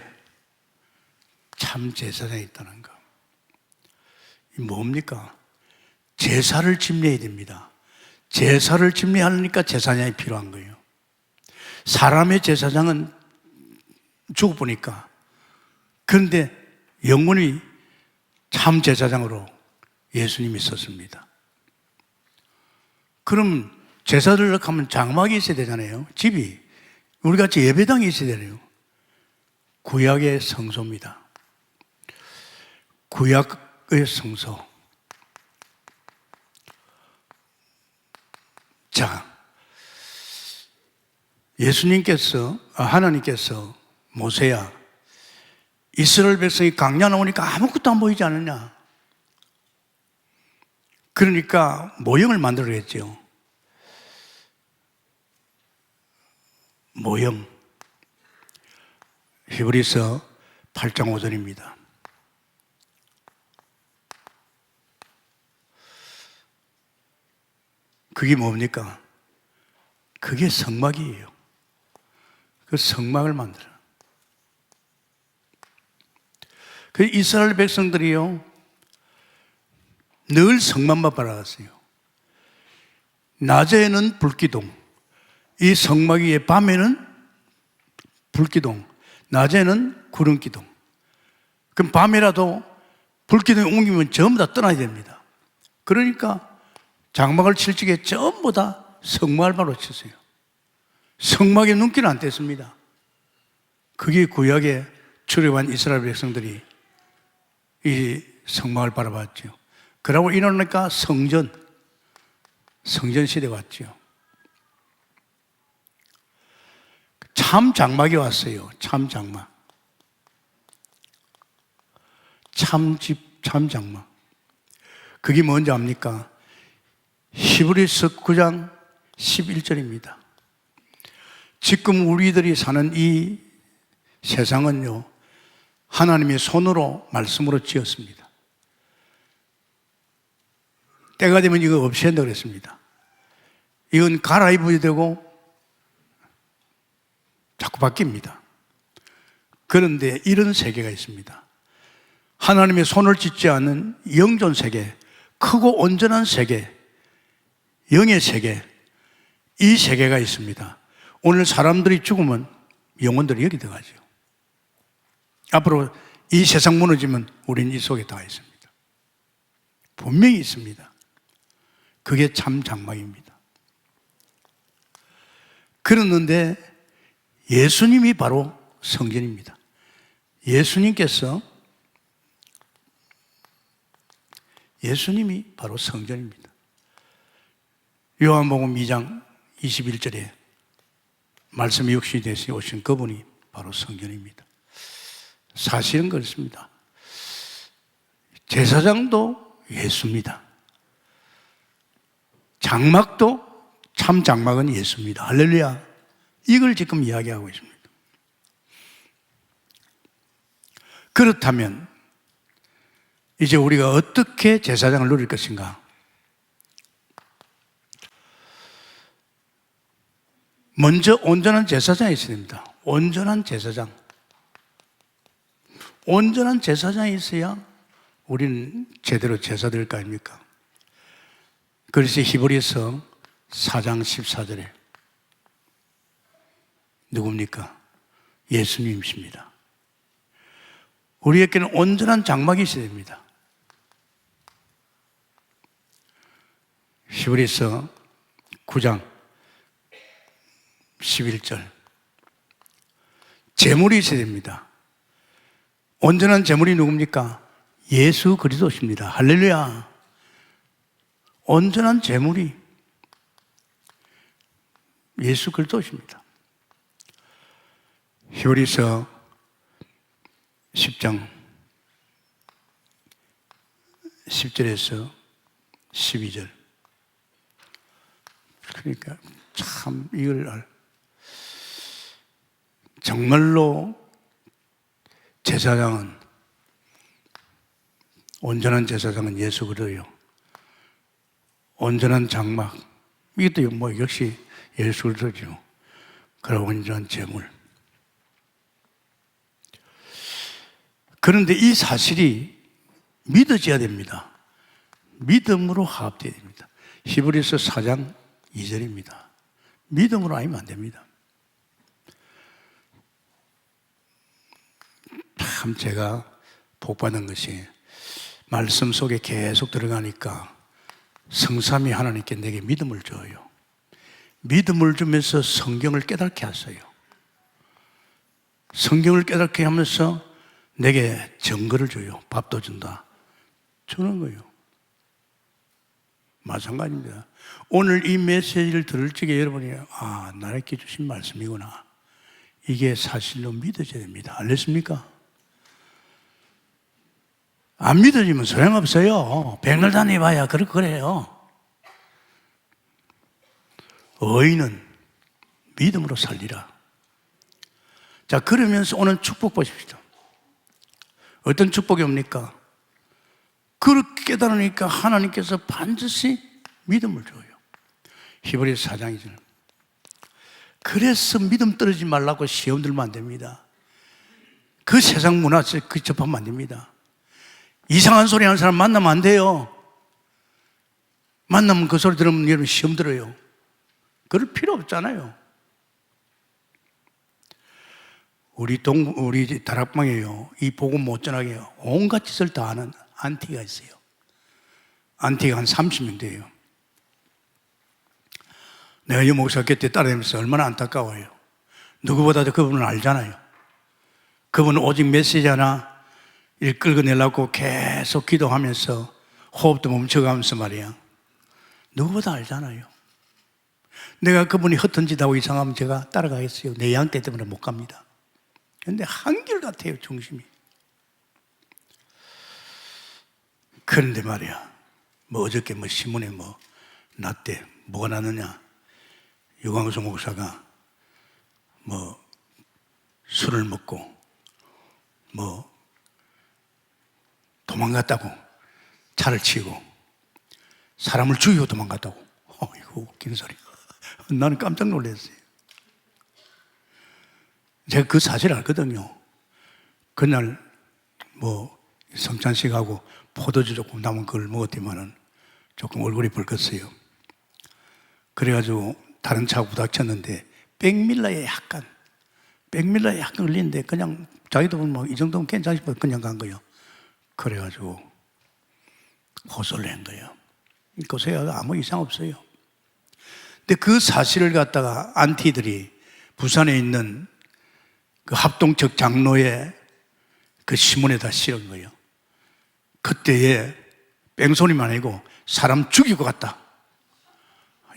참 제사장이 있다는 거. 이 뭡니까? 제사를 집례해야 됩니다. 제사를 집례하니까 제사장이 필요한 거예요. 사람의 제사장은 죽어보니까. 그런데 영원히 참 제사장으로 예수님이 썼습니다. 그럼 제사를 하면 장막이 있어야 되잖아요. 집이. 우리같이 예배당이 있어야 되네요. 구약의 성소입니다. 구약의 성소. 자, 하나님께서 모세야, 이스라엘 백성이 광야 나오니까 아무것도 안 보이지 않느냐. 그러니까 모형을 만들어야겠죠. 모형. 히브리서 8장 5절입니다. 그게 뭡니까? 그게 성막이에요. 그 성막을 만들어. 그 이스라엘 백성들이요, 늘 성막만 바라봤어요. 낮에는 불기둥, 이 성막 위에 밤에는 불기둥, 낮에는 구름기둥. 그럼 밤이라도 불기둥이 옮기면 전부 다 떠나야 됩니다. 그러니까 장막을 칠 적에 전부 다 성막을 바로 쳤어요. 성막에 눈길은 안 뗐습니다. 그게 구약에 출애굽한 이스라엘 백성들이 이 성막을 바라봤죠. 그러고 이러니까 성전 시대가 왔죠. 참 장막이 왔어요. 참 장막. 참 집, 참 장막. 그게 뭔지 압니까? 히브리서 9장 11절입니다. 지금 우리들이 사는 이 세상은요, 하나님의 손으로 말씀으로 지었습니다. 때가 되면 이거 없애야 한다고 그랬습니다. 이건 갈아입어야 되고 자꾸 바뀝니다. 그런데 이런 세계가 있습니다. 하나님의 손을 찢지 않은 영존 세계, 크고 온전한 세계, 영의 세계, 이 세계가 있습니다. 오늘 사람들이 죽으면 영혼들이 여기 들어가죠. 앞으로 이 세상 무너지면 우리는 이 속에 들어가 있습니다. 분명히 있습니다. 그게 참 장막입니다. 그랬는데 예수님이 바로 성전입니다. 예수님이 바로 성전입니다. 요한복음 2장 21절에 말씀이 육신이 되시 오신 그분이 바로 성전입니다. 사실은 그렇습니다. 제사장도 예수입니다. 장막도 참 장막은 예수입니다. 할렐루야. 이걸 지금 이야기하고 있습니다. 그렇다면 이제 우리가 어떻게 제사장을 누릴 것인가? 먼저 온전한 제사장이 있어야 됩니다. 온전한 제사장. 온전한 제사장이 있어야 우리는 제대로 제사 드릴 거 아닙니까? 그래서 히브리서 4장 14절에 누굽니까? 예수님이십니다. 우리에게는 온전한 장막이 있어야 됩니다. 히브리서 9장 11절 제물이 있어야 됩니다. 온전한 제물이 누굽니까? 예수 그리스도십니다. 할렐루야. 온전한 제물이 예수 그리스도십니다. 히브리서 10장 10절에서 12절. 그러니까 참 이걸 정말로 제사장은 온전한 제사장은 예수 그리스도요. 온전한 장막 이것도 뭐 역시 예수 그리스도죠. 그리고 온전한 제물. 그런데 이 사실이 믿어져야 됩니다. 믿음으로 화합되어야 됩니다. 히브리서 4장 2절입니다. 믿음으로 아니면 안 됩니다. 참 제가 복받은 것이 말씀 속에 계속 들어가니까 성삼위 하나님께 내게 믿음을 줘요. 믿음을 주면서 성경을 깨닫게 하세요. 성경을 깨닫게 하면서 내게 증거를 줘요. 밥도 준다. 주는 거예요. 마찬가지입니다. 오늘 이 메시지를 들을 적에 여러분이 나에게 주신 말씀이구나. 이게 사실로 믿어져야 됩니다. 알겠습니까? 안 믿어지면 소용없어요. 백날 다녀봐야 그래요. 의인은 믿음으로 살리라. 자, 그러면서 오늘 축복 보십시오. 어떤 축복이 옵니까? 그렇게 깨달으니까 하나님께서 반드시 믿음을 줘요. 히브리서 4장 2절. 그래서 믿음 떨어지지 말라고 시험 들면 안 됩니다. 그 세상 문화 그 접하면 안 됩니다. 이상한 소리 하는 사람 만나면 안 돼요. 만나면 그 소리 들으면 여러분 시험 들어요. 그럴 필요 없잖아요. 우리 다락방에요. 이 복음 못 전하게 온갖 짓을 다 하는 안티가 있어요. 안티가 한 30명 돼요. 내가 이 목사 곁에 따라다니면서 얼마나 안타까워요. 누구보다도 그분을 알잖아요. 그분은 오직 메시지 하나 일 끌어내려고 계속 기도하면서 호흡도 멈춰가면서 말이야. 누구보다 알잖아요. 내가 그분이 허튼 짓 하고 이상하면 제가 따라가겠어요. 내 양떼 때문에 못 갑니다. 그런데 한결같아요, 중심이. 그런데 말이야, 어저께 신문에 났대. 뭐가 났느냐? 유광수 목사가 술을 먹고 도망갔다고, 차를 치고 사람을 죽이고 도망갔다고. 이거 웃긴 소리. 나는 깜짝 놀랐어요. 제가 그 사실을 알거든요. 그날 뭐 성찬식하고 포도주 조금 남은 걸 먹었더니만은 조금 얼굴이 붉었어요. 그래가지고 다른 차하고 부닥쳤는데 백밀러에 약간 걸리는데 그냥 자기도 뭐 이 정도면 괜찮아 싶어 그냥 간 거예요. 그래가지고 고소를 낸 거예요. 고소해도 아무 이상 없어요. 근데 그 사실을 갖다가 안티들이 부산에 있는 그 합동측 장로의 그 신문에다 실은 거예요. 그때에 뺑소니만 아니고 사람 죽이고 갔다.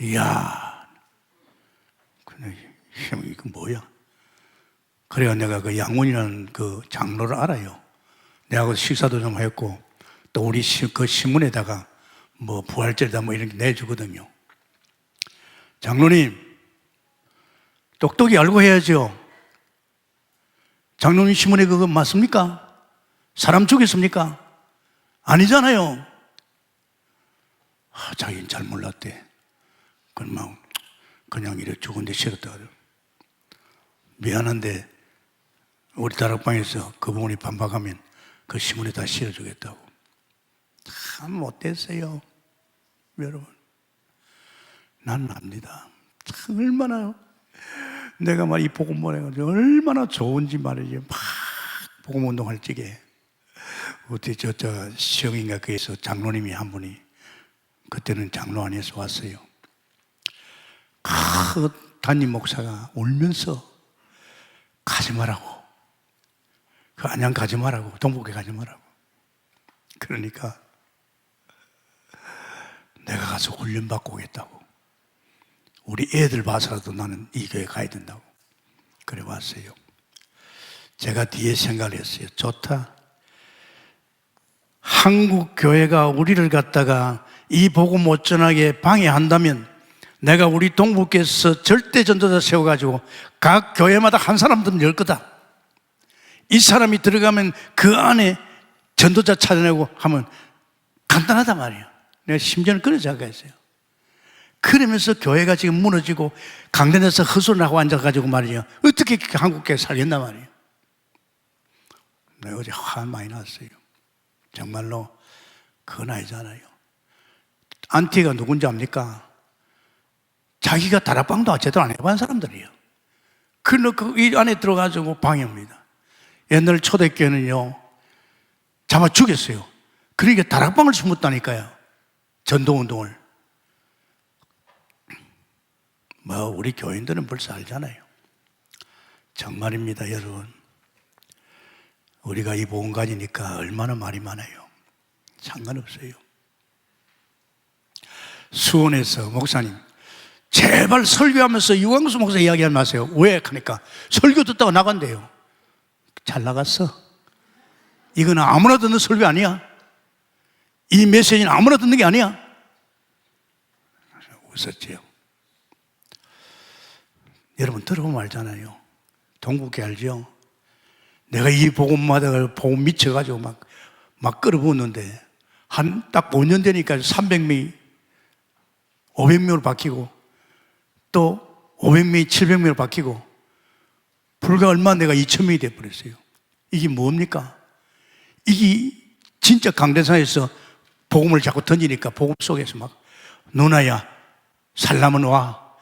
이야, 형 이거 뭐야? 그래야 내가 그 양훈이라는 그 장로를 알아요. 내가 그 식사도 좀 했고 또 우리 그 신문에다가 뭐 부활절이다 뭐 이런 게 내주거든요. 장로님, 똑똑히 알고 해야죠. 장로님 신문에 그거 맞습니까? 사람 죽였습니까? 아니잖아요. 자기는 잘 몰랐대. 그냥 이래 죽은 데 싫었다. 미안한데 우리 다락방에서 그 부분이 반박하면 그 신문에다 실어주겠다고. 참 못됐어요, 여러분. 난 압니다. 참 얼마나 내가 막 이 복음을 해가지고 얼마나 좋은지 말이지. 막 복음 운동할 적에 어떻게 저 시영인가 거기서 장로님이 한 분이 그때는 장로 안에서 왔어요. 그 담임 목사가 울면서 가지 말라고, 그 안양 가지 말라고, 동북에 가지 말라고. 그러니까 내가 가서 훈련받고 오겠다고. 우리 애들 봐서라도 나는 이 교회 가야 된다고. 그래 왔어요. 제가 뒤에 생각을 했어요. 좋다. 한국 교회가 우리를 갖다가 이 복음 못 전하게 방해한다면 내가 우리 동북에서 절대 전도자 세워가지고 각 교회마다 한 사람들은 열 거다. 이 사람이 들어가면 그 안에 전도자 찾아내고 하면 간단하단 말이에요. 내가 심지어는 그런 생각했어요. 그러면서 교회가 지금 무너지고 강단에서 헛소리하고 앉아가지고 말이에요. 어떻게 한국 교회 살겠나 말이에요. 내가 어제 화 많이 났어요. 정말로 그건 아니잖아요. 안티가 누군지 압니까? 자기가 다락방도 제대로 안 해본 사람들이에요. 이 안에 들어가지고 방해합니다. 옛날 초대교회는요, 잡아 죽였어요. 그러니까 다락방을 숨었다니까요. 전도운동을. 뭐 우리 교인들은 벌써 알잖아요. 정말입니다, 여러분. 우리가 이 보험가지니까 얼마나 말이 많아요. 상관없어요. 수원에서 목사님, 제발 설교하면서 유광수 목사 이야기하지 마세요. 왜? 하니까 설교 듣다가 나간대요. 잘 나갔어. 이거는 아무나 듣는 설교 아니야. 이 메시지는 아무나 듣는 게 아니야. 웃었지요. 여러분 들어보면 알잖아요. 동국계 알죠? 내가 이 복음마다 복음 미쳐가지고 막 끌어부었는데 딱 5년 되니까 300명이 500명으로 바뀌고 또 500명이 700명으로 바뀌고 불과 얼마 내가 2000명이 돼버렸어요. 이게 뭡니까? 이게 진짜 강대상에서 복음을 자꾸 던지니까 복음 속에서 막 누나야 살라면 와,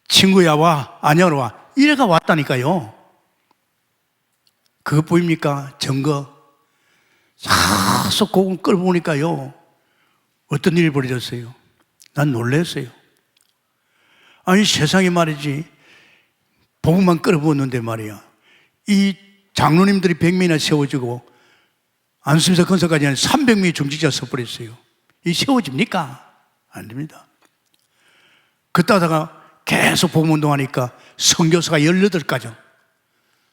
친구야 와, 안녕으로 와, 이래가 왔다니까요. 그거 보입니까? 증거. 계속 복음 끌어보니까요, 어떤 일이 벌어졌어요? 난 놀랐어요. 아니 세상에 말이지 복음만 끌어부었는데 말이야, 이 장로님들이 100명이나 세워지고 안수임사 건설까지 한 300명의 중직자가 서버렸어요. 이 세워집니까? 안 됩니다. 그따다가 계속 복음운동하니까 선교사가 18가정.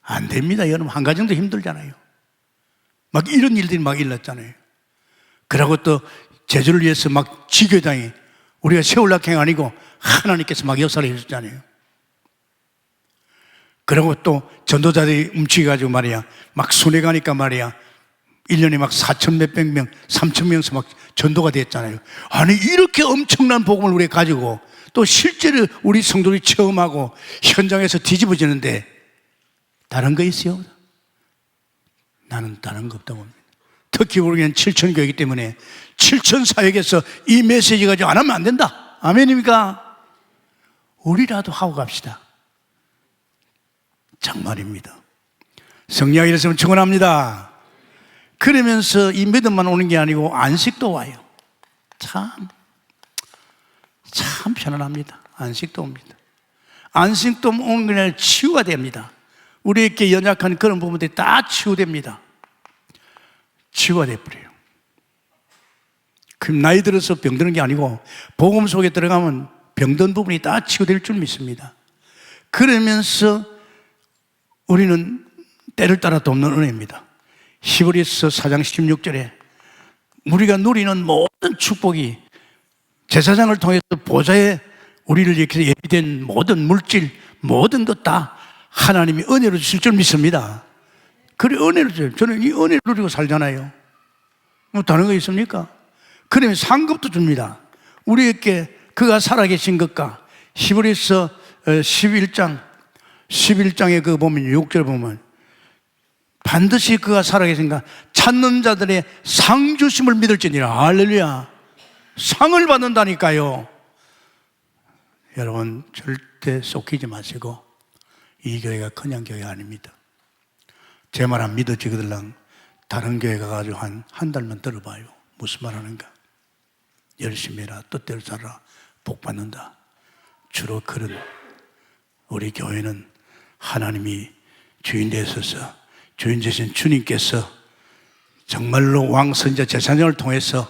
안 됩니다. 여러분 한 가정도 힘들잖아요. 막 이런 일들이 막 일어났잖아요. 그러고 또 제주를 위해서 막 지교당이 우리가 세울락행 아니고 하나님께서 막 역사를 해주잖아요. 그리고 또 전도자들이 움직여가지고 말이야, 막 순회 가니까 말이야, 1년에 막 4천 몇백 명, 3천 명에서 막 전도가 됐잖아요. 아니 이렇게 엄청난 복음을 우리가 가지고 또 실제로 우리 성도들이 체험하고 현장에서 뒤집어지는데 다른 거 있어요? 나는 다른 거 없다고 봅니다. 특히 우리는 7천교이기 때문에 7천 사역에서 이 메시지 가지고 안 하면 안 된다. 아멘입니까? 우리라도 하고 갑시다. 정말입니다. 성령이 이랬으면 축원합니다. 그러면서 이 믿음만 오는 게 아니고 안식도 와요. 참 편안합니다. 안식도 옵니다. 안식도 오는 게 아니라 치유가 됩니다. 우리에게 연약한 그런 부분들이 다 치유됩니다. 치유가 돼버려요. 그럼 나이 들어서 병드는 게 아니고 복음 속에 들어가면 병든 부분이 다 치유될 줄 믿습니다. 그러면서 우리는 때를 따라 돕는 은혜입니다. 히브리서 4장 16절에 우리가 누리는 모든 축복이 제사장을 통해서 보좌에 우리를 이렇게 예비된 모든 물질, 모든 것 다 하나님이 은혜로 주실 줄 믿습니다. 그래, 은혜로 줘요. 저는 이 은혜를 누리고 살잖아요. 뭐 다른 거 있습니까? 그러면 상급도 줍니다. 우리에게 그가 살아계신 것과 히브리서 11장에 그 보면 6절 보면 반드시 그가 살아계신가 찾는 자들의 상 주심을 믿을지니라. 할렐루야. 상을 받는다니까요. 여러분 절대 속이지 마시고 이 교회가 그냥 교회가 아닙니다. 제 말 안 믿어지거들랑 다른 교회 가가지고 한 달만 들어봐요. 무슨 말 하는가? 열심히 해라, 뜻대로 살아라, 복 받는다. 주로 그런 우리 교회는 하나님이 주인 되셔서 주인 되신 주님께서 정말로 왕 선지자 제사장을 통해서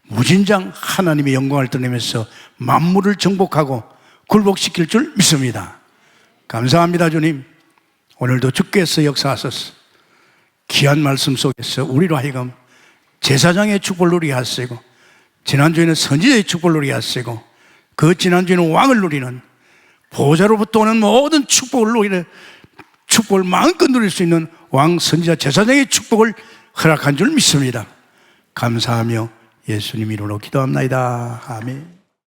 무진장 하나님의 영광을 드러내면서 만물을 정복하고 굴복시킬 줄 믿습니다. 감사합니다. 주님, 오늘도 주께서 역사하셔서 귀한 말씀 속에서 우리로 하여금 제사장의 축복을 누리게 하시고 지난주에는 선지자의 축복을 누리게 하시고 그 지난주에는 왕을 누리는 보좌로부터 오는 모든 축복을 누리는 축복을 마음껏 누릴 수 있는 왕 선지자 제사장의 축복을 허락한 줄 믿습니다. 감사하며 예수님 이름으로 기도합니다. 아멘.